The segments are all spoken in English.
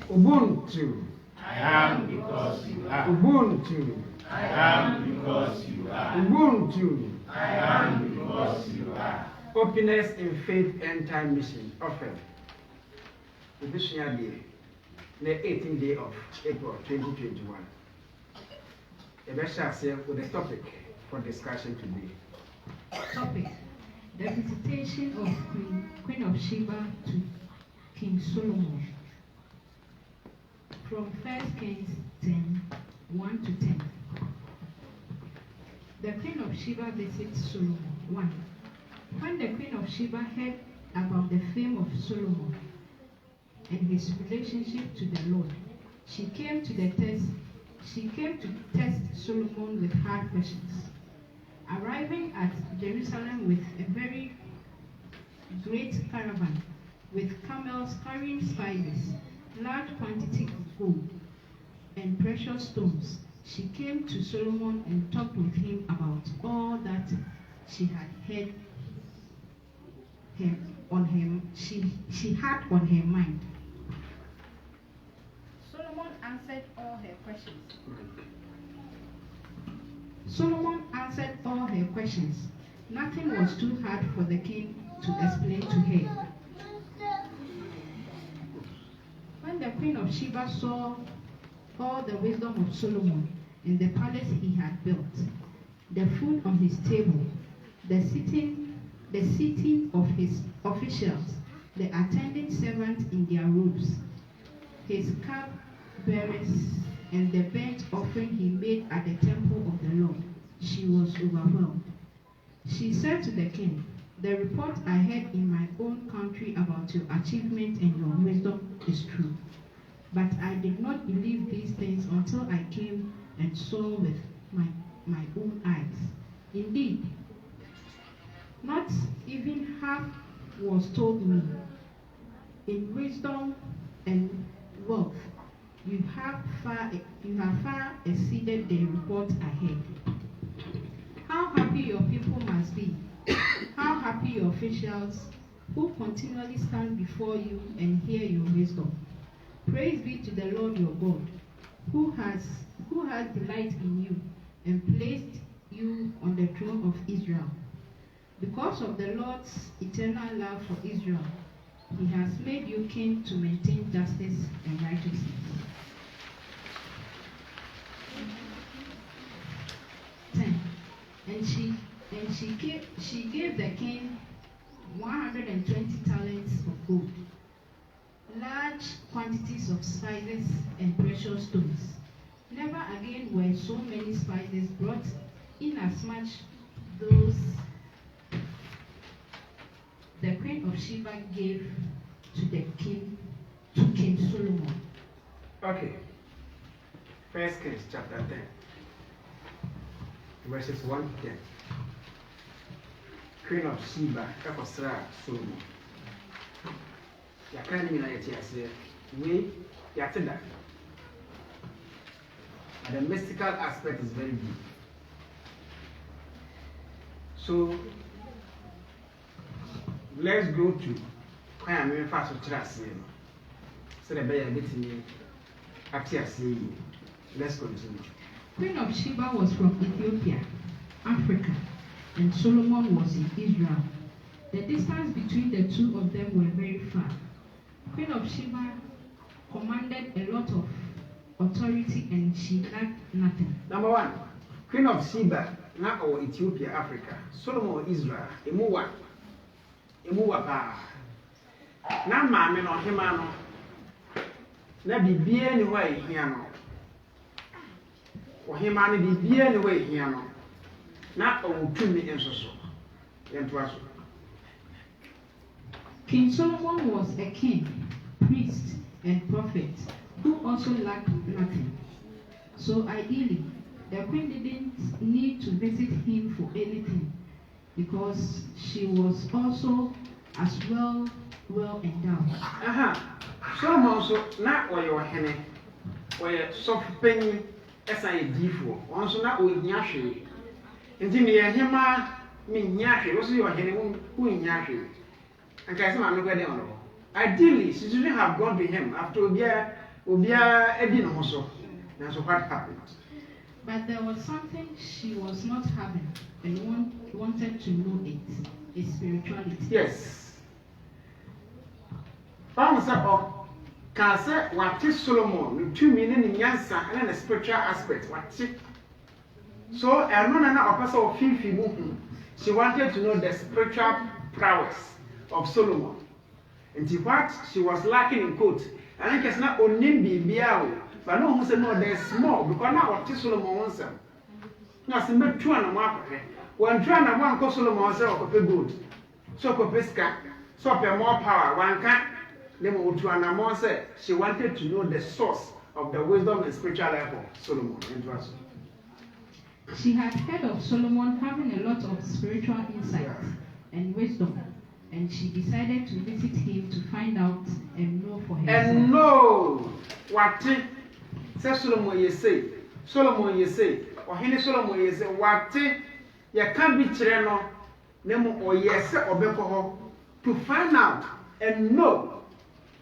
Ubuntu. I am because you are. Ubuntu. I am because you are. Ubuntu. I am because you are. Openness in Faith End Time Mission offered. This year, the 18th day of April 2021. A special with the topic for discussion today. Topic: the visitation of Queen of Sheba to King Solomon. From 1KINGS 10:1 to 10. The Queen of Sheba visits Solomon. 1. When the Queen of Sheba heard about the fame of Solomon and his relationship to the Lord, she came to test Solomon with hard questions. Arriving at Jerusalem with a very great caravan, with camels carrying spices, large quantity of gold, and precious stones, she came to Solomon and talked with him about all that she had had on her mind. Solomon answered all her questions. Nothing was too hard for the king to explain to her. When the Queen of Sheba saw all the wisdom of Solomon in the palace he had built, the food on his table, the sitting of his officials, the attending servants in their robes, his cup bearers, and the burnt offering he made at the temple of the Lord, she was overwhelmed. She said to the king, "The report I heard in my own country about your achievement and your wisdom is true. But I did not believe these things until I came and saw with my own eyes. Indeed, not even half was told me. In wisdom and wealth, you have far exceeded the report I heard. How happy your people must be. How happy your officials who continually stand before you and hear your wisdom. Praise be to the Lord your God, who has delight in you and placed you on the throne of Israel. Because of the Lord's eternal love for Israel, he has made you king to maintain justice and righteousness." 10. And she gave the king 120 talents of gold, large quantities of spices and precious stones. Never again were so many spices brought in as much those the Queen of Sheba gave to King Solomon. Okay. 1KINGS chapter 10, verses 1 to 10. Queen of Sheba, Ekosra Solomon. Yakani mina yetiase, we yatida. And the mystical aspect is very deep. So let's go to I am in fast to trust him. So the bear getting me. Let's continue. Queen of Sheba was from Ethiopia, Africa, and Solomon was in Israel. The distance between the two of them were very far. Queen of Sheba commanded a lot of authority and she lacked nothing. Number 1, Queen of Sheba, not our Ethiopia, Africa. Solomon, Israel. Emuwa pa. Na mame no hema no. Na bibie ni wa ehia no. O hema ni bibie ni wa ehia no. Na owutumi ensoso. Yentoaso. King Solomon was a king, priest, and prophet who also lacked nothing. So ideally, the queen didn't need to visit him for anything because she was also as well endowed. Solomon so na oyo hene. Oye sofpenyi esa edifo. Onso na ohia hwe. Nti ne hema me nya hwe. Wo so yo hene wo nya hwe. And Ideally, she shouldn't have gone to him after Obia Obia edi no so. Na so what happened? But there was something she was not having and wanted to know it. Its spirituality. Yes. Found o ka say what Solomon, two meaning in yansa and a spiritual aspect. What so na opasa of fifi mu. She wanted to know the spiritual prowess of Solomon. And what she was lacking in quote. And I guess not onim bibia. But no one said no, there's small because now what Solomon wants them. Now, some big 2 and 1. One 2 and 1 cost Solomon say or good. So Copisca, so pay more power. One can't. Then 2 and 1 said she wanted to know the source of the wisdom and spiritual life of Solomon. She had heard of Solomon having a lot of spiritual insight and wisdom, and she decided to visit him to find out and know for herself. And know what say Solomon ye say, or Henry Solomon ye say, what you can't be chireno, nemo or yes or beko to find out and know.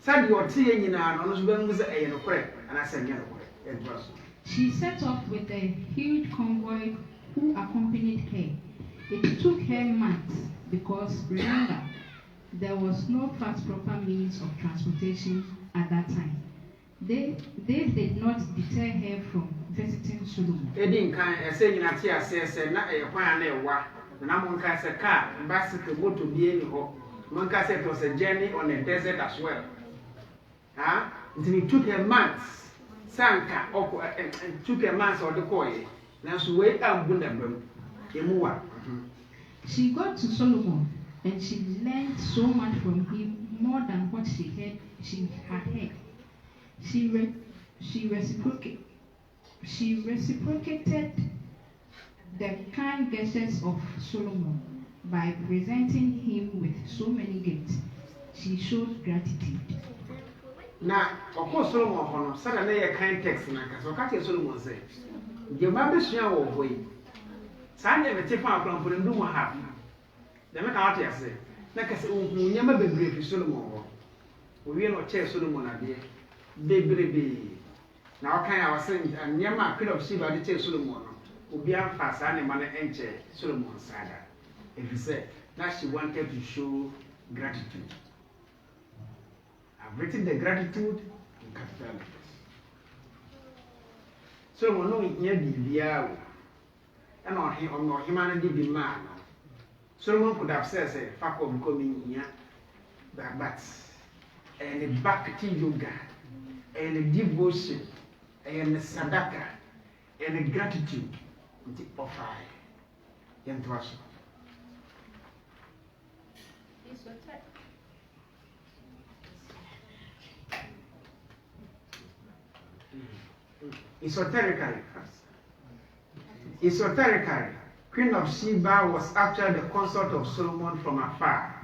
Said your tea in an honest was a no correct, and I said, it was. She set off with a huge convoy who accompanied her. It took her months because, remember, there was no fast proper means of transportation at that time. They did not deter her from visiting Solomon. Edin can say in a tear says, not a quan, and I'm on a car, bicycle, motor, be any hope. Monka said it was a journey on a desert as well. Until it took her months. Sanka and took a month or the coy. Now, so wait and Bundabum. She got to Solomon and she learned so much from him, more than what she had heard. She reciprocated the kind gestures of Solomon by presenting him with so many gifts. She showed gratitude. Now, of course, Solomon, suddenly a kind text, so Cathy Solomon said, "Your mother's young old way. Sunday, the tip out from putting room half. The make out here say, like I said, we never be brave for Solomon. We are not chair Solomon idea. Baby. Now, can I was saying, and Yama could have Sheba the chair Solomon, will be fast and money and chair Solomon side. If you say, now she wanted to show gratitude. I've written the gratitude in capital letters. So we know here the and on humanity be man. Solomon could have said, "Fuck of coming here," but and the back to yoga, and the devotion, and the sadaka, and the gratitude the offer. Into us. Esoterically, Queen of Sheba was actually the consort of Solomon from afar.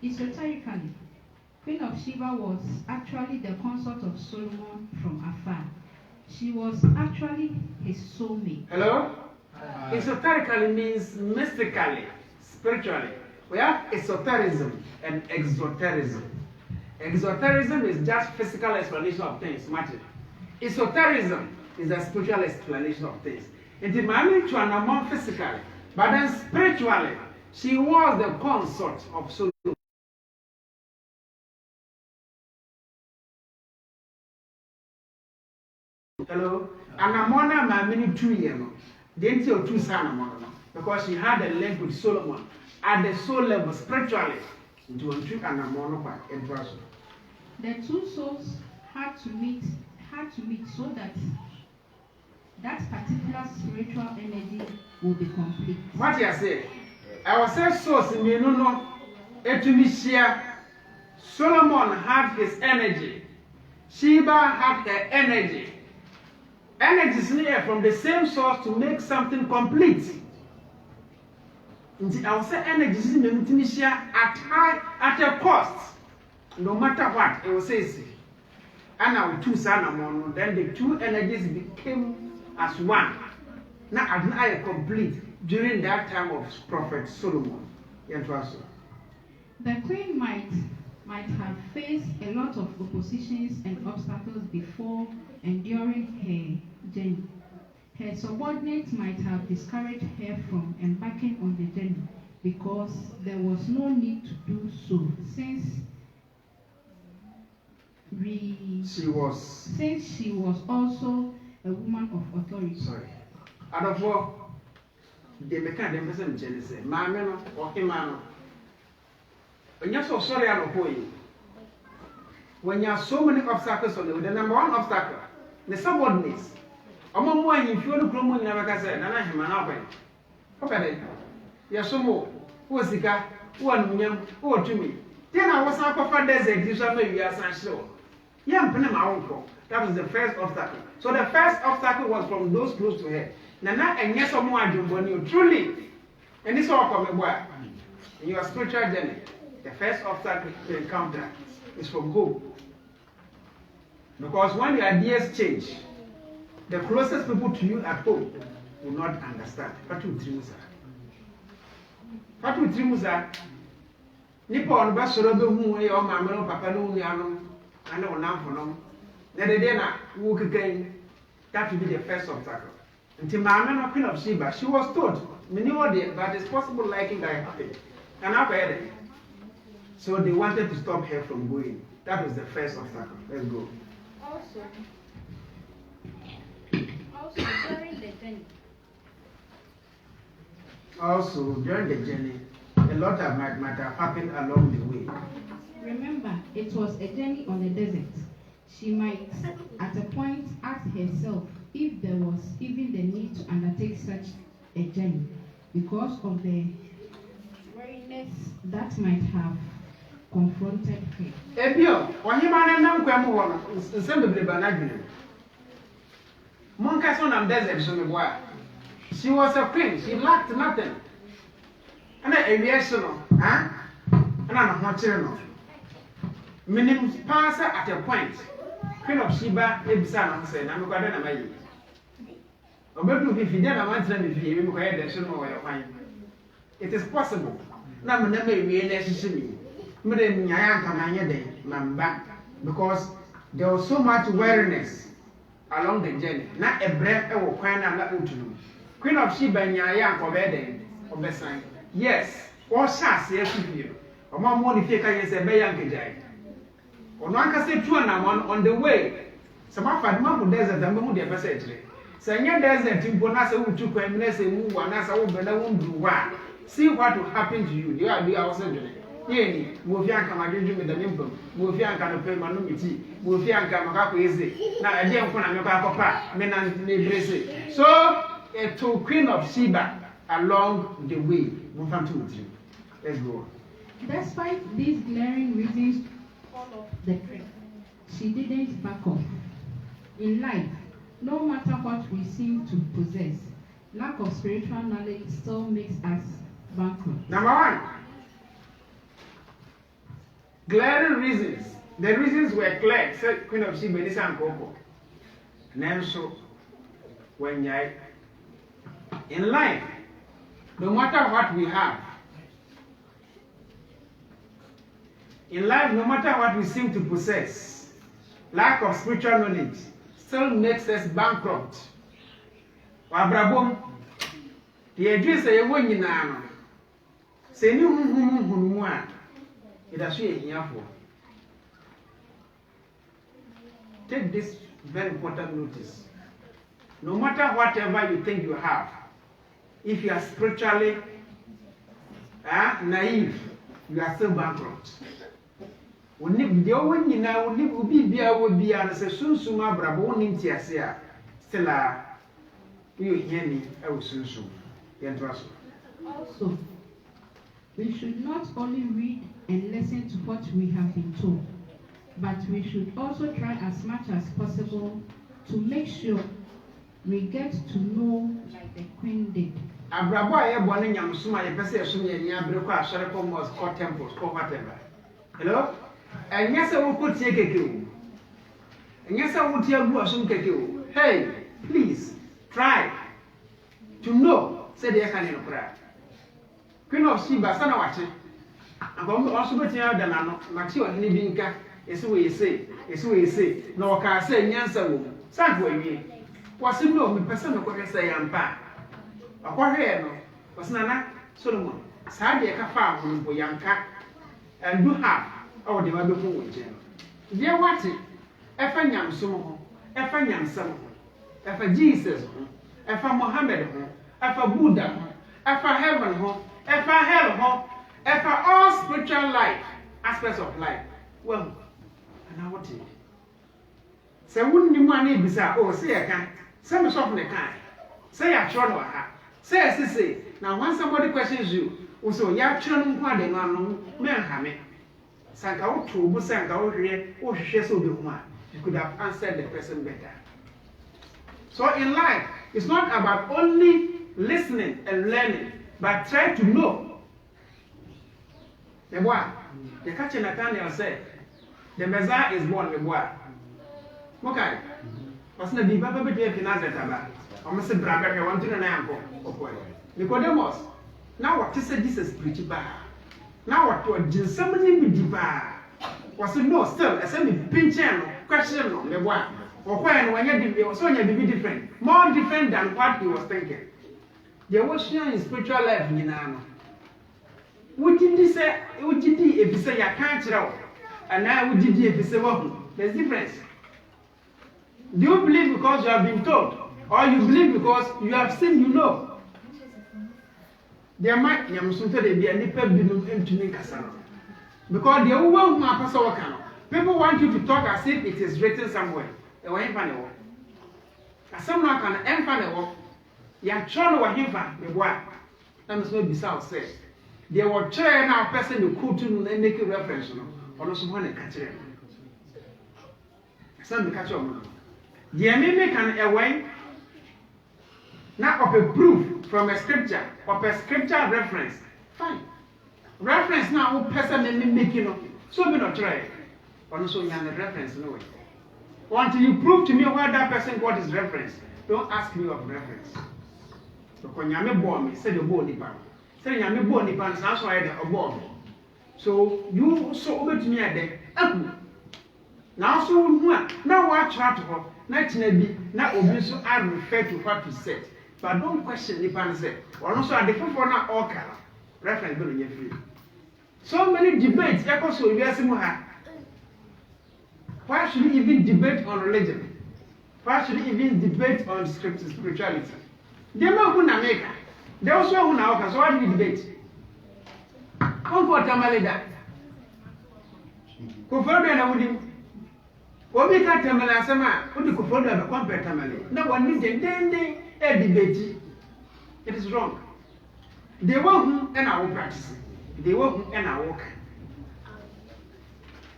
Esoterically, Queen of Sheba was actually the consort of Solomon from afar. She was actually his soulmate. Hello? Esoterically means mystically, spiritually. We have esotericism and exoterism. Exoterism is just physical explanation of things, matter. Esoterism is a spiritual explanation of things. And the man to an amount physically, but then spiritually, she was the consort of Solomon. Hello? And Amona, my many 2 years, didn't you 2 son because she had a link with Solomon at the soul level, spiritually. Into a trick and Amona in person. The two souls had to meet so that particular spiritual energy will be complete. What you say? I was saying source in me no etumisia. Solomon had his energy. Sheba had her energy. Energy is near from the same source to make something complete. I will say energy is etumisia at a cost. No matter what, it will say. And now 2 sons, then the 2 energies became as one. Now I complete during that time of Prophet Solomon. The queen might have faced a lot of oppositions and obstacles before and during her journey. Her subordinates might have discouraged her from embarking on the journey because there was no need to do so since she was also a woman of authority. Sorry. Out of what they make them person say, Mamma or Himano. When you're so sorry, I'm going. When you have so many obstacles on the number one obstacle, the subordinates. Among one, if you're the Chrome, never can say, and I am an open. Okay, yes, so more. Who was the guy? One young, or to me. Then I was up for desert, you shall maybe as I saw. Young Panama uncle. That was the first obstacle. So the first obstacle was from those close to her. Nana and yes, or more, you truly. And this all come away. In your spiritual journey, the first obstacle to encounter is from home. Because when the ideas change, the closest people to you at home will not understand. Patu Trimusa. Nippon Bassoro, who your mamma, papa, no, and no now for them. Then the dinner, who again, that will be the first obstacle. Until Mamma, Queen of Sheba, she was told, many idea, but it's possible liking that happened. And I've heard it. So they wanted to stop her from going. That was the first obstacle. Let's go. Also, during the journey, a lot of might have happened along the way. Remember, it was a journey on the desert. She might, at a point, ask herself if there was even the need to undertake such a journey because of the weariness that might have confronted her. Ebio, when you man and Quamo, assembly banagin. Moncason and desert, so me boy. She was a queen, she lacked nothing. And a reaction, huh? And I'm not children. Minimum passer at a point. Queen of Sheba, Ebsan, said, I'm going to marry you. Or maybe if you never want to be here, you will have the son of your mind. It is possible. Now, never be necessary. Because there was so much weariness along the journey. Not a breath or Queen of Sheba and Yayan for bedding or Bessan. Yes, or shall say you. Or more modification is a bayan jay. Or one can say 2 and 1 on the way. Some of our mamma desert and move their passage. Say, your desert in Bonasa would 2 minutes and move one as I will do one. See what will happen to you. You are the outside. Yeni, Mofianka, my dream with the nimble, Mofianka, pay my numity, Mofianka, Makaku is now a dear one, I'm papa, men and neighbors. So, to Queen of Sheba along the way. Let's go. Despite these glaring reasons to fall off the track, she didn't back off. In life, no matter what we seem to possess, lack of spiritual knowledge still makes us bankrupt. Number 1. Glaring reasons. The reasons were clear. Said Queen of Sheba, this and Coco. So, when you in life, no matter what we have, in life, no matter what we seem to possess, lack of spiritual knowledge still makes us bankrupt. Wabrabom, the address a one in an say, no, it has here for. Take this very important notice. No matter whatever you think you have, if you are spiritually naive, you are still bankrupt. When you now be and say, soon, bravo, still you hear me, I will soon. Also, we should not only read and listen to what we have been told, but we should also try as much as possible to make sure we get to know like the Queen did. Abrabo aye born in Yamsuma, a person in Yabriko, Sharako mosque, or temples, or whatever. Hello? And yes, I will put take a kill. And yes, I will tell you some kill. Hey, please try to know, said the Yakan. Queen of Sheba, son of watching. And also betting out the man, Maxio and Libinka, is what you say, no car say, Yansa, Sagway. Was it no person of say, I'm back. A quarter was Nana Solomon, Sadia Cafa, who young cat, and do have our development with him. Dear Watty, Ephaniam Sumo, Ephaniam Sam, Epha Jesus, Epha Mohammed, Epha Buddha, Epha heaven home, Epha hell home, Epha all spiritual life, aspects of life. Well, and now what? Say, wouldn't you money bizarre? Oh, say I can't. Some is often a kind. Say I try to say, now when somebody questions you, also, ya children who are the man, Hammy. Sanka to Busanka here, or she so be one. You could have answered the person better. So in life, it's not about only listening and learning, but try to know. The boy, the catcher Nathaniel said, the Messiah is born, the boy. Okay. Wasn't a deep up between Nazareth. I must say, Brabber, I want to know. Nicodemus, now what is this is pretty bad. Now what did somebody be bad? Was it no still a semi pinch question on the boy? Or when you did so you be different, more different than what he was thinking. There was sharing spiritual life in Nano. What did he say? What did he if you say I can't tell? And now what did he if you say well? There's difference. Do you believe because you have been told? Or you believe because you have seen, you know? There might be a nipple into me. Because the one who are people want you to talk as if it is written somewhere. The way in Fanny. As someone can end you are trying to him for the work. That must not be south said. They were trying now person to cool to and make a reference or also want to catch him. Some catch on. The enemy can away now of a proof from a scripture, of a scripture reference. Fine. Reference now, person making up. So we not try. Also, you have a reference, no way. Until you prove to me where that person got his reference, don't ask me of reference. So when you are born, me say the born nipan. Say you are born nipan, so I had a born. So you so over to me at the now so now what try to her. Not maybe now obviously I refer to what you said. But don't question nipan say. Or also at the for now all color. Reference going to free. So many debates, so why should we even debate on religion? Why should we even debate on scripture, spirituality? They know who na make. They also who na okay. So why do we debate? Comfortably that. Comfortably na wudi. Obi ka temela asema, wudi comfortably na comfortably. Na wani dende e debate. It is wrong. They won't and I will practice. They won't and I walk.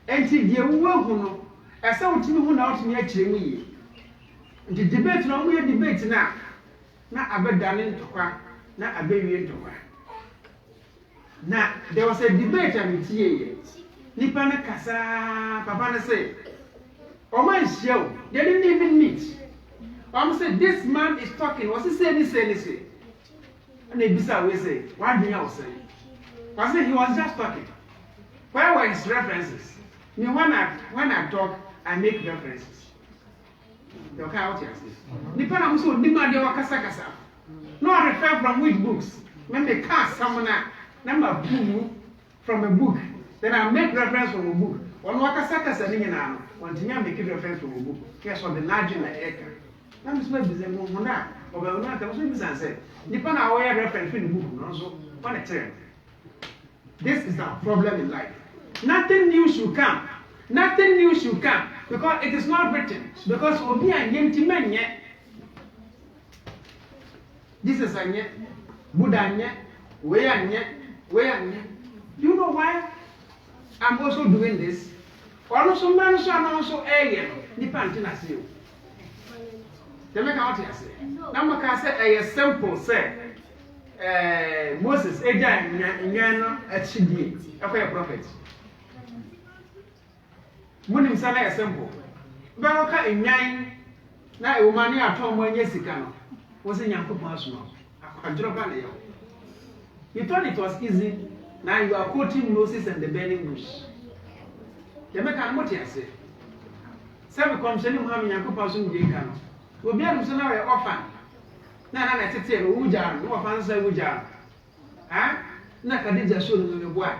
Until they won't know. As I would know now to me actually. The debate no we debate now. Now I bet done into quack. Now I bet you into quack. Now there was a debate with ye. Nipana Kasa, Papa say, oh my show, they didn't even meet. Mama said, this man is talking. Was he saying this? And they will say, why do you say? I said he was just talking. Where were his references? Me when I talk, I make references. You okay out here? Nipa na muso nima de wakasa kasa. No, I refer from which books? When they cast someone number book from a book, then I make reference from a book. One wakasa kasa ni na one tinya make reference from a book. Yes, on the large in the acre. That is what the mona. This is the problem in life. Nothing new should come. Nothing new should come because it is not written. Because Obi and Yentimen yet. This is a yet, Buddha yet, where yet. You know why I'm also doing this? Also, man, so I'm also a Nipantina see you. They make out here say. Now, I say a simple say. Moses, Eja, Nyano, Chidi, a prophet. Munim Sana is simple. Baroka in nine, now a woman at home when Yesicano was in Yanko Pasno. I drop on you. You thought it was easy Now you are quoting Moses and the burning bush. The Mekan Motias. Some concerning Muhammad Yakupasun Jikan. Will be able to know your orphan. Now, I tell you, Ujan, no offense, Ujan. Ah, Nakadija soon in the boy.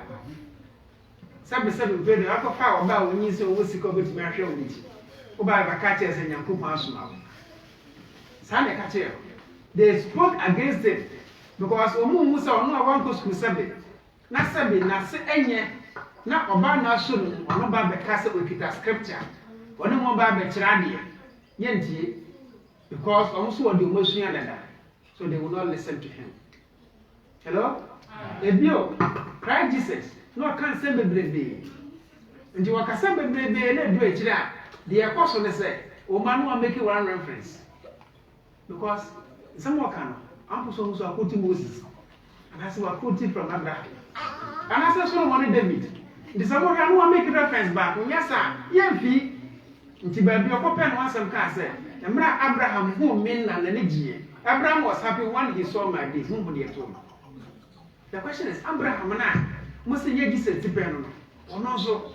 Some seven very upper power about when you say, what's the COVID martial with you? By the catchers and Yakupasun. Sunday catcher. They spoke against it because Omu Musa no one goes to Sabi. Na Sabi, na se enye, na oba na sunu, ono ba be kasa okita scripture. Ono mo ba be chirade. Yenti because also the emotion dada. So they will not listen to him. Hello? Ebio, Christ Jesus, no can say bebrebe. Nti wakasa bebrebe na do echira. The apostle they say, o man will make one reference. Because some can I'm supposed to quote Moses. And I said, we're quoting from Abraham. And I said, so one David. The someone can want make reference back. Yes, sir. Yes, he. Until baby, your papa and one some can say, Abraham, who mean and the Abraham was happy when he saw my days. Nobody at home. The question is, Abraham and I must say, yes, it's dependent on also.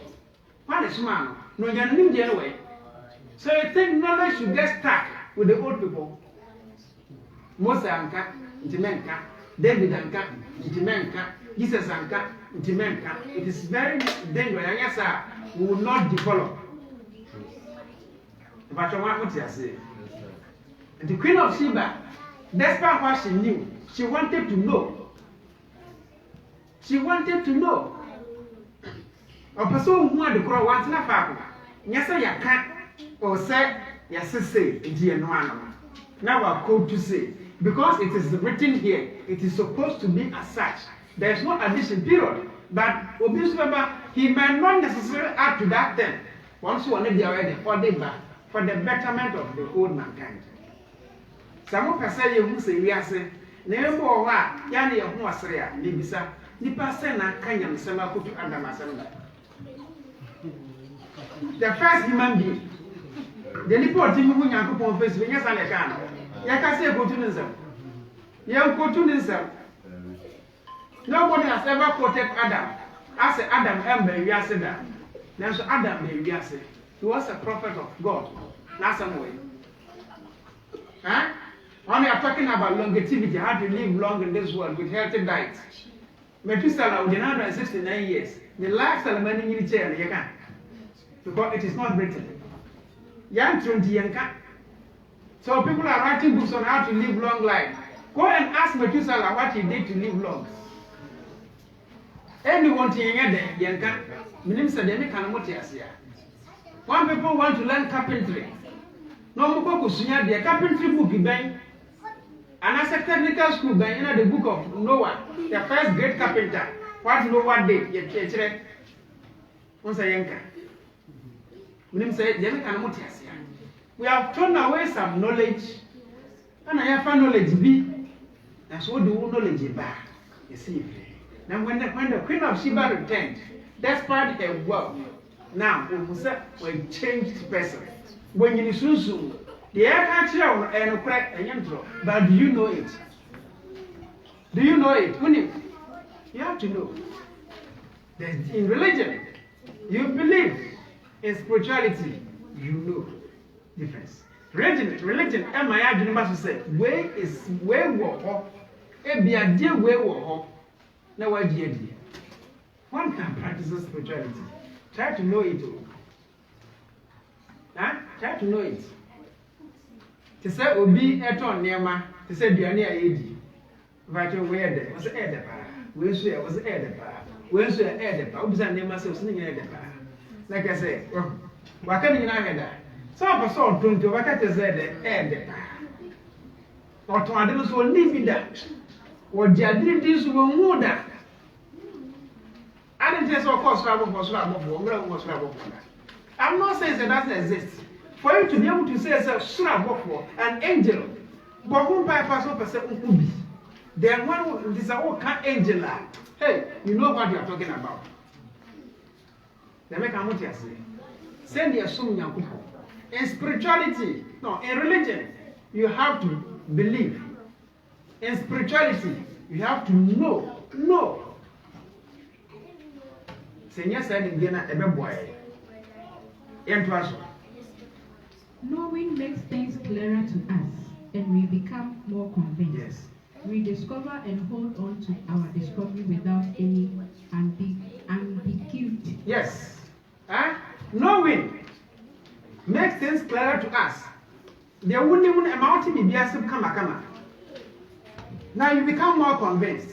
What is man? No, you're new the way. So I think knowledge should get stuck with the old people. Moses anka, Ntimenka, David anka, Ntimenka, Jesus anka, Ntimenka. It is very dangerous. And yes, sir, we will not develop. But what you say? The Queen of Sheba, despite what she knew, she wanted to know. She wanted to know. A person who had the crow once in a fact. Yes, sir, you can't. Or say, yes, say, dear no one. Now I quote to say. Because it is written here, it is supposed to be as such. There is no addition, period. But obviously, he might not necessarily add to that thing. Once you want to be already for the betterment of the whole mankind. Some of us say you say yes, never more yani a hoasrea, Libisa, Nipasena, Kanyam, Samaku to Adam Assembly. The first human being, the report in whom you put on Facebook, yes, and I can. Yaka say opportunism. Young opportunism. Nobody has ever quoted Adam. I say Adam Ember, we are said that. Now so Adam we are said. He was a prophet of God. Not some way. Huh? When we are talking about longevity, how to live long in this world with healthy diet. Methuselah with 169 years. The lifestyle of many in the chair, you can. Because it is not written. Young 20 young can. So people are writing books on how to live long life. Go and ask Methuselah what he did to live long. Anyone to Yanka, Minister Demi. One people want to learn carpentry. No more Kusunya, the carpentry book in Bang. And as a technical school, Bang, the book of Noah, the first great carpenter. What Noah did, yet, once a Yanka. Minister Demi. We have thrown away some knowledge, and I have found knowledge be. That's what the knowledge back. You see, now when the Queen of Sheba returned, despite her wealth, now we changed person. When you soon, the air catcher and crack and intro, but do you know it? Do you know it? You have to know. In religion, you believe. In spirituality, you know. Difference. Religion, am I arguing about to say, way war, a be a dear way war, no idea. One can practice spirituality. Try to know it all. Huh? Try to know it. To say, Obi, Eton, Nema, to say, be near AD. Vital where there was air the was air the bar. Where's the air the bar? Observe Nema, so sitting air the bar. Like I say, what can you not hear that? Some person don't do what I said, the or to others will leave that. Or Jadritis will move that. I didn't just, of course, travel for travel. I'm not saying that doesn't exist. For you to be able to say, for an angel, but whom by person could be. Then one is a whole angel. Hey, you know what you are talking about. They make a motive say. Send your son, young people. In spirituality, no, in religion, you have to believe. In spirituality, you have to know. Senior said in Ghana, a boy. Knowing makes things clearer to us, and we become more convinced. Yes. We discover and hold on to our discovery without any ambiguity. Yes. Knowing makes things clearer to us. There wouldn't even amount to be a kama. Now you become more convinced.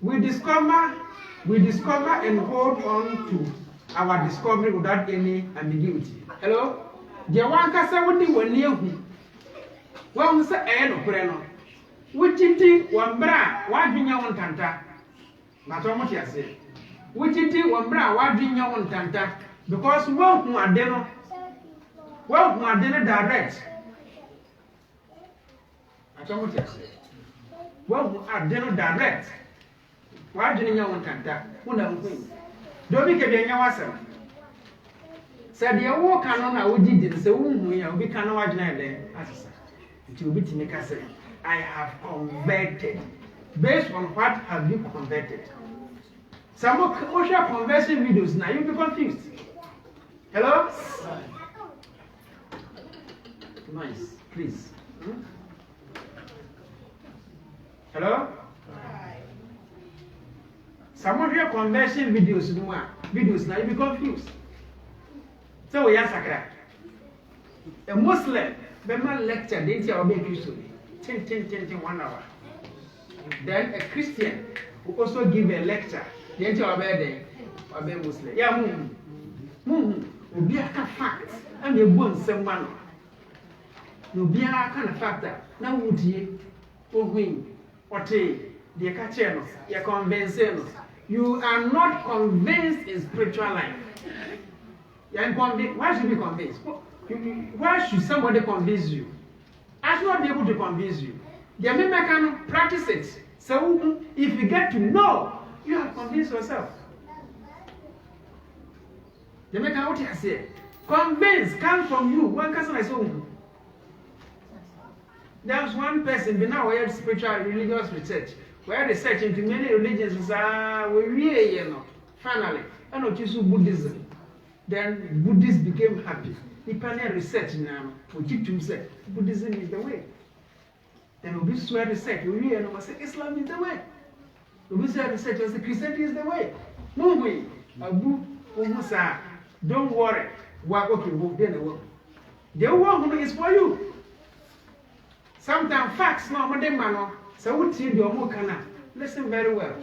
We discover and hold on to our discovery without any ambiguity. Hello? The one can say what you were near who. Well, we say, no, Preno. Which it one bra, why bring your own tanta? But how much you say? Which it one bra, why bring your own tanta? Because one who are dinner, well, who are dinner direct. That's how much you say. Well, who are dinner direct. Why didn't you want to don't be getting your answer. Said the walk on I would did so we are becoming watching there. It will be to make us say, I have converted. Based on what have you converted? Some more commercial conversion videos now, you'll be confused. Hello? Nice, please. Hello? Some of your conversion videos now you be confused. So we answer a Muslim, Bema lecture, they tell me Christian, 1 hour. Then a Christian who also give a lecture, they tell me Muslim. Yeah, will be a fact, and you won't say one. No be a kind of factor. Now would ye, win, or take the catcher, your convincing. You are not convinced in spiritual life. You are convinced. Why should you be convinced? Why should somebody convince you? I should not be able to convince you. The member can practice it. So if you get to know, you have convinced yourself. The member what I say, convince comes from you. One person I saw. There was one person, but now we have spiritual religious research. Where research into many religions we really, finally, I know choose Buddhism. Then Buddhists became happy. Depending research now, we keep to say Buddhism is the way. Then we swear research, we really know say Islam is the way. We swear research, we say Christianity is the way. No way. Abu Umusa, don't worry. What okay, we'll then work. The work is for you. Sometimes facts no man. So what you do more can listen very well.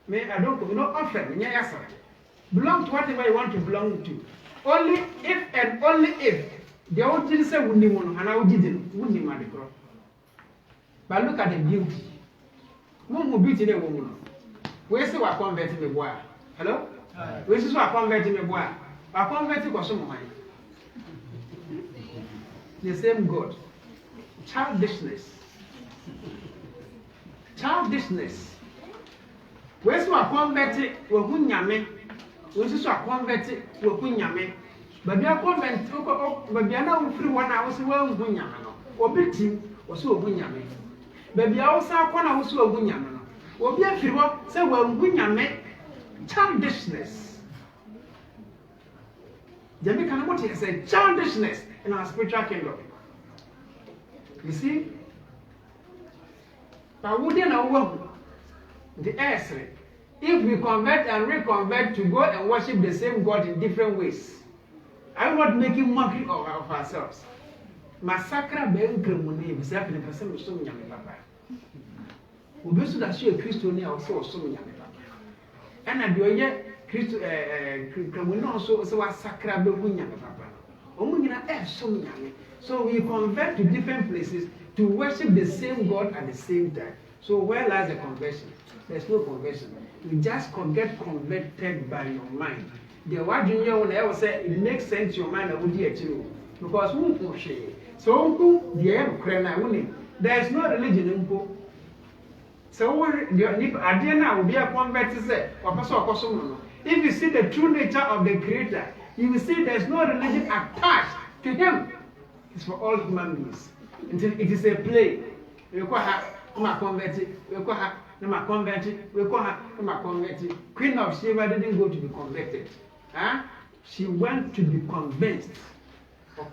May I don't often belong to whatever you want to belong to. Only if and only if the old didn't say wouldn't want and I wouldn't marry. But look at the beauty. Who will beat a woman? Where's the one converting the boy? Hello? Where's this one converting the boy? I converted for some money. The same God. Childishness. Childishness. Where's what converted? We're Hunyame. Which is what converted? We're Hunyame. But they are converted. But they are now free 1 hour. Well, Hunyamano. Or Betty was so Hunyame. But they also have 1 hour. So Hunyamano. Or be a free one. Say, well, Hunyame. Childishness. Jamie can what he said childishness in our spiritual kingdom. You see? But wouldn't know the answer if we convert and reconvert to go and worship the same God in different ways. I'm not making mockery of ourselves. Massacre ben kremuni is happening for some so many papa. We be so that you a Christian also so many papa. And I do ye Christ kremuni also so was sacra be hunya papa. Omuna so many. So we convert to different places to worship the same God at the same time. So where lies the conversion? There's no conversion. You just get converted by your mind. The word you know when I will say it makes sense your mind would hear too. Because who so there is no religion in Pope. So the idea will be a convert to say, if you see the true nature of the Creator, you will see there is no religion attached to Him. It's for all human beings. Until it is a play. We call her converted. We call her Nema converted. We call her Nema converted. Queen of Sheba didn't go to be converted. Huh? She went to be convinced. And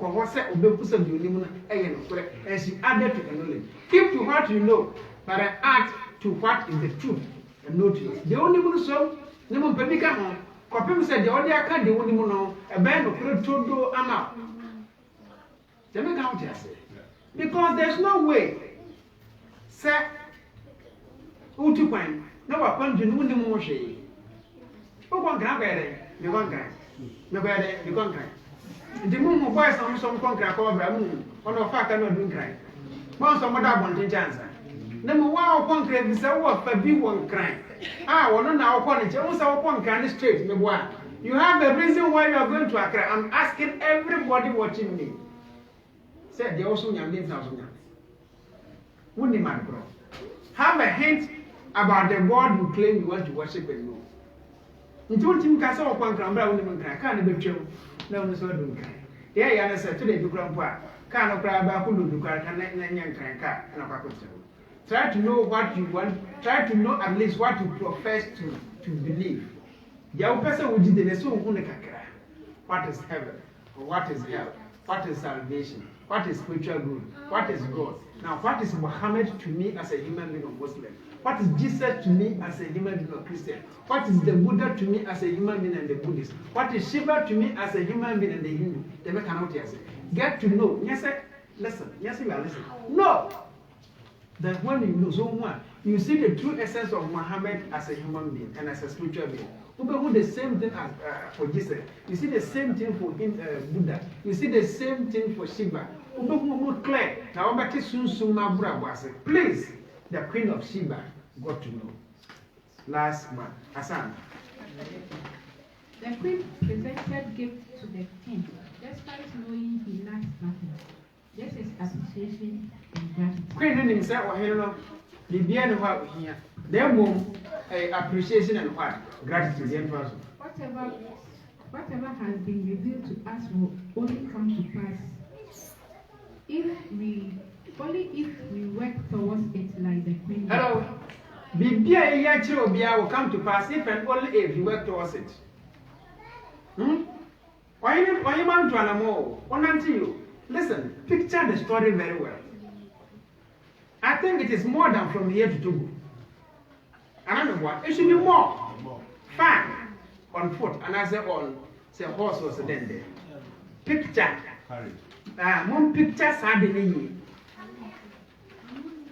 she added to the knowledge. Keep to what you know, but add to what is the truth and notice. The only one so, Nemo Pemica home, Copim said the only account the only one, a band of Proto Ama. Because there's no way. Sir, Utupan, no upon the Mundi Moshe. Oh, one grab, you won't grab. You won't grab. The moon will buy some concrete over a moon, on a fact cannot do crime. Once some other one to chance. Number one concrete is a work for big one crime. Ah, well, now upon it, also upon kind of straight, the one. You have a reason why you are going to Accra. I'm asking everybody watching me. Said they also young names now. Wouldn't man grow? Have a hint about the God you claim you want to worship and know. Until Tim Castle upon Cramba, I can't be true. No, no, so don't cry. Yeah, I said today to Grandpa. Can't cry about who do cry, can and cry, and a try to know what you want, try to know at least what you profess to believe. The other person would do the so what is heaven, or what is hell, what is salvation, what is spiritual good, what is God. Now, what is Muhammad to me as a human being or Muslim? What is Jesus to me as a human being or Christian? What is the Buddha to me as a human being and the Buddhist? What is Sheba to me as a human being and the Hindu? They make an yes. Get to know. Yes, sir. Listen. Yes, you are listening. No. That when you know so much, you see the true essence of Muhammad as a human being and as a spiritual being. You do the same thing as for Jesus. You see the same thing for Buddha. You see the same thing for Sheba. Clear. Now, please, the Queen of Sheba got to know. Last month, Hassan. The queen presented gift to the king, despite knowing he lacked nothing. This is appreciation and gratitude. Queen himself or hero, the beard what here. Their move appreciation and what? Gratitude, the person. Whatever has been revealed to us will only come to pass if we work towards it like the queen. Hello. Bibia Yachirobia will come to pass if and only if you work towards it. Why you want to animal? One until you. Listen, picture the story very well. I think it is more than from here to Togo. I don't know what. It should be more. Fine. On foot. And I say on say horse was a den there. Picture. Mom pictures had the knee.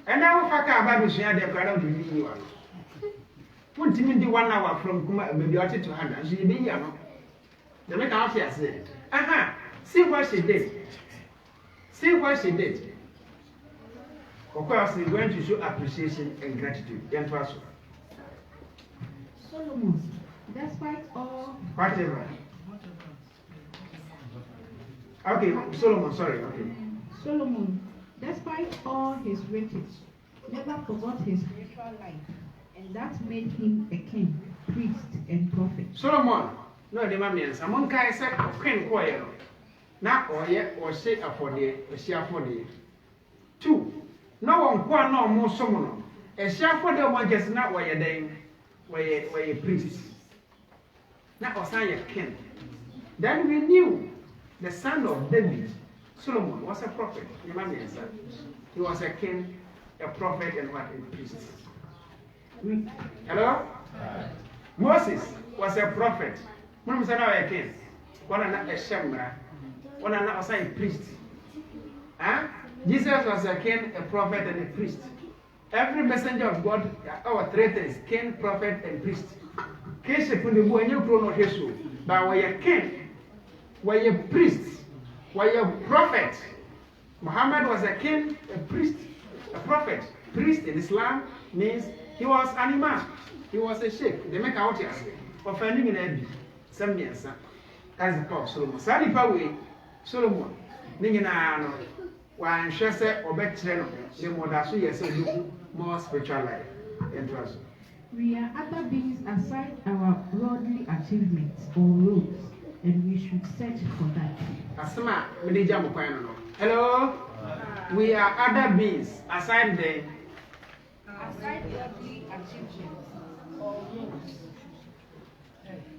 And now if I can't buy the share, they're going to be you. Put him in the 1 hour from Kuma, maybe I to hand, and she be here. The make out here said, aha, see what she did. See what she did. Of course, we're going to show appreciation and gratitude. Solomon, despite all. Whatever. Okay, Solomon, sorry. Okay. Solomon, despite all his riches, never forgot his spiritual life, and that made him a king, priest, and prophet. Solomon, no, the Mamians, among Kai said, Queen Coil. Not or yet, or say for the share for the 2. No one quite no more Solomon. A share for the one just not where you're dying, where you're priest. Now, or say a king. Then we knew the son of David. Solomon was a prophet. He was a king, a prophet, and what? A priest. Hello? Moses was a prophet. When was a king? One another a shemra. One another was a priest. Jesus was a king, a prophet, and a priest. Every messenger of God, our traitors, king, prophet, and priest. Case from the boy, you pronounce Jesus. But we are king, we are priest. Why a prophet? Muhammad was a king, a priest, a prophet. Priest in Islam means he was an imam. He was a sheikh. They make out here. Offending in Ebi. Some years. That's the power of Solomon. Sadi Pawe, Solomon. Ningina, one shese or betreno. The Modasu, yes, more spiritual life. Interest. We are other beings aside our worldly achievements or rules, and we should search for that. Asma, hello. We are other beings aside the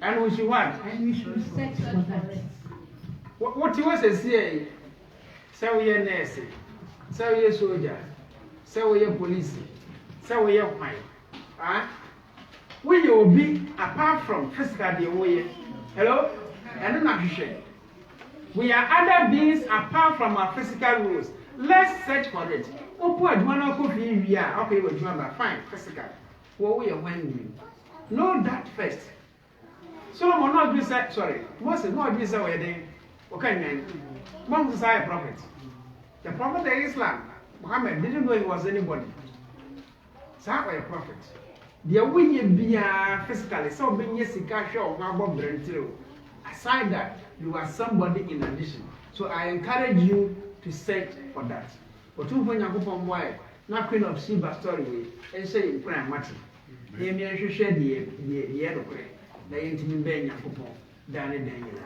And we should what? And we should search for that. What you was say? Say we are nurse, say we are soldier, say we are police, say we are fine. Ah, we will be apart from physical way. Hello? And then I'm sure. We are other beings apart from our physical rules. Let's search for it. Okay, we're fine, physical. What we are wondering. Know that first. Solomon not be said, sorry, Moses not be said wedding. Okay, man. Moses is a prophet. The prophet of Islam, Muhammad, didn't know he was anybody. So how a prophet? The way be physically, so being yes, he can't show my Bob aside that, you are somebody in addition. So I encourage you to search for that. But two when you go from why, not Queen of Sheba story, and say in prayer matter. He may share the end of it. The intimate being a coupon, Danny Daniel.